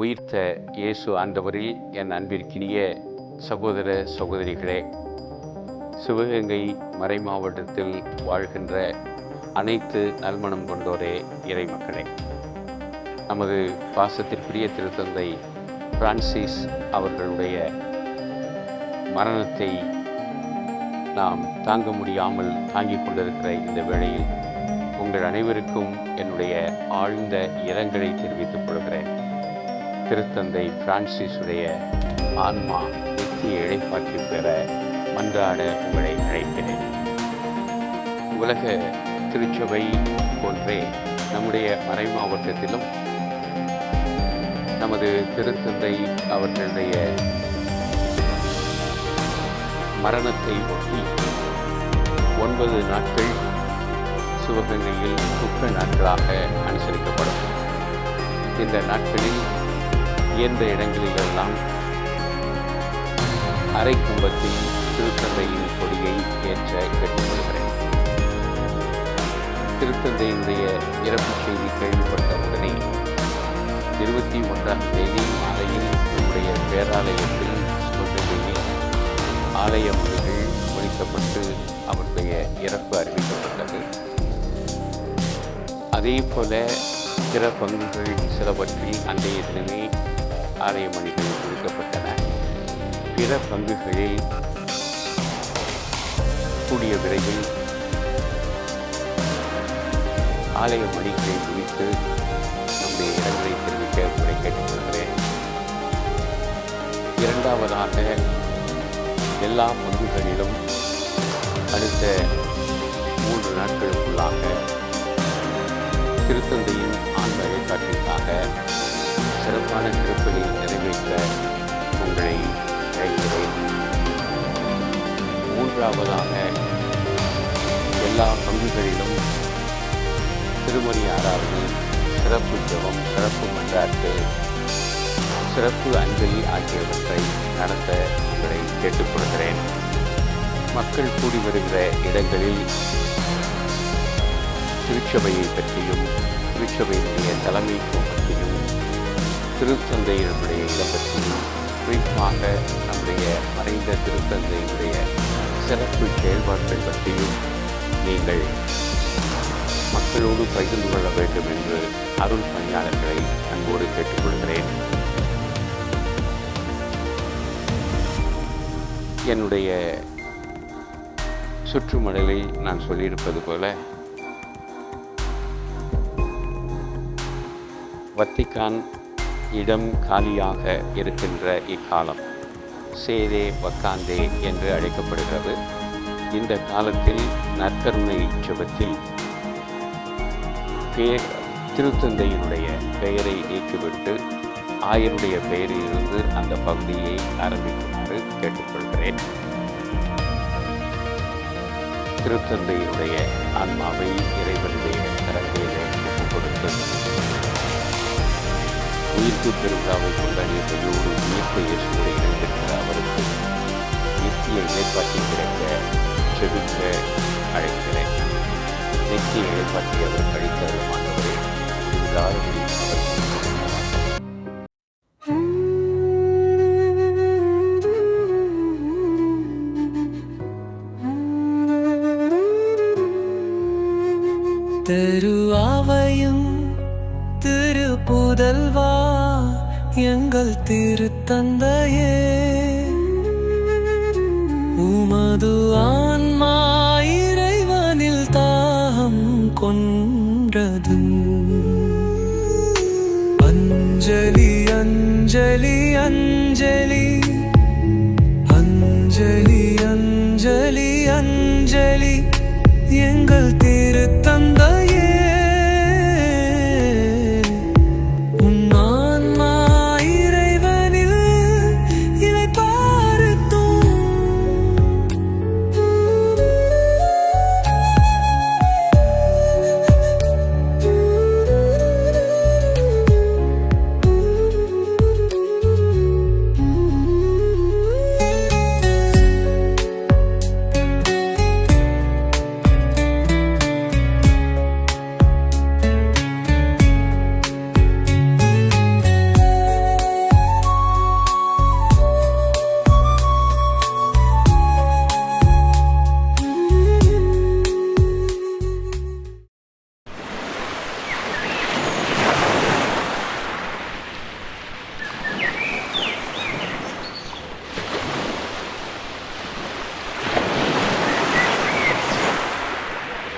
உயிர்த்த இயேசு ஆண்டவரில் என் அன்பிற்கினிய சகோதர சகோதரிகளே, சிவகங்கை மறை மாவட்டத்தில் வாழ்கின்ற அனைத்து நல்மனம் கொண்டோரே, இறைமக்களே, நமது பாசத்திற்குரிய திருத்தந்தை பிரான்சிஸ் அவர்களுடைய மரணத்தை நாம் தாங்க முடியாமல் தாங்கிக் கொண்டிருக்கிற இந்த வேளையில் உங்கள் அனைவருக்கும் என்னுடைய ஆழ்ந்த இரங்கலை தெரிவித்துக் கொள்கிறேன். திருத்தந்தை பிரான்சிஸுடைய ஆன்மா நித்திய இளைப்பாற்றி பெற மன்றாட உங்களை அழைக்கிறேன். உலக திருச்சபை போன்றே நம்முடைய மறை மாவட்டத்திலும் நமது திருத்தந்தை அவர்களுடைய மரணத்தை ஒட்டி 9 நாட்கள் சிவகங்கையில் துக்க நாட்களாக அனுசரிக்கப்படும். இந்த நாட்களில் இயன்ற இடங்களிலெல்லாம் அரை கும்பத்தில் திருத்தந்தையின் கொடியை ஏற்ற கேட்டுக்கொள்கிறேன். திருத்தந்தையினுடைய இறப்பு செய்தி கேள்விப்பட்ட உடனே 21ஆம் தேதி மாலையில் நம்முடைய பேராலயத்தில் சிவகங்கையில் ஆலய மணிகள் ஒலிக்கப்பட்டு அவருடைய இறப்பு அறிவிக்கப்பட்டது. அதே போல பிற பங்குகள் சிலவற்றில் அன்றைய தினமே ஆலய மணிகள் ஒலிக்கப்பட்டன. பிற பங்குகளில் கூடிய விரைவில் ஆலய மணிகளை குறித்து நம்முடைய இடங்களை தெரிவிக்க உங்களை கேட்டுக்கொள்கிறேன். இரண்டாவதாக, எல்லா பங்குகளிலும் அடுத்த 3 நாட்களுக்குள்ளாக திருத்தந்தையின் ஆன்ம இறைக்காற்றிற்காக சிறப்பான திருப்பலி நிறைவேற்ற உங்களை அழைக்கிறேன். மூன்றாவதாக, எல்லா பங்குகளிலும் திருமணி ஆராதனை, சிறப்பு ஜெபம், சிறப்பு மன்றாட்டு, சிறப்பு அஞ்சலி ஆகியவற்றை நடத்த உங்களை கேட்டுக்கொள்கிறேன். மக்கள் கூடி வருகிற இடங்களில் திருச்சபையை பற்றியும் திருச்சபையினுடைய தலைமைத்துவம் பற்றியும் திருத்தந்தையினுடைய இடம் பற்றியும் குறிப்பாக நம்முடைய மறைந்த திருத்தந்தையினுடைய சிறப்பு செயல்பாடுகள் பற்றியும் நீங்கள் மக்களோடு பகிர்ந்து கொள்ள வேண்டும் என்று அருள் பணியாளர்களை அன்போடு கேட்டுக்கொள்கிறேன். என்னுடைய சுற்றுமடலில் நான் சொல்லியிருப்பது போல, வத்திக்கான் இடம் காலியாக இருக்கின்ற இக்காலம் சேதே வக்காந்தே என்று அழைக்கப்படுகிறது. இந்த காலத்தில் நற்கருணை ஜெபத்தில் திருத்தந்தையினுடைய பெயரை நீக்கிவிட்டு ஆயருடைய பெயரிலிருந்து அந்த பகுதியை ஆரம்பிக்குமாறு கேட்டுக்கொள்கிறேன். திருத்தந்தையினுடைய ஆன்மாவை இறைவனுடைய கரங்களிலே ஒப்புக் கொடுத்து உயிர்ப்பு பெருவிழாவை கொண்டாடிய கையோடு உயிர்த்த இயேசுவோடு இணைந்திருக்கிற அவருக்கு நித்திய இழைப்பாற்றி கிடைக்க செபிக்க அழைக்கிறேன். நித்திய இழைப்பாற்றி அவர் கழித்த மாணவரை முடிவில்லாதபடி அவர் திருவாவையும் திருப்புதல்வா எங்கள் திருத்தந்தையே, உமது ஆன்மா இறைவனில் தாகம் கொண்டது. அஞ்சலி அஞ்சலி அஞ்சலி அஞ்சலி அஞ்சலி அஞ்சலி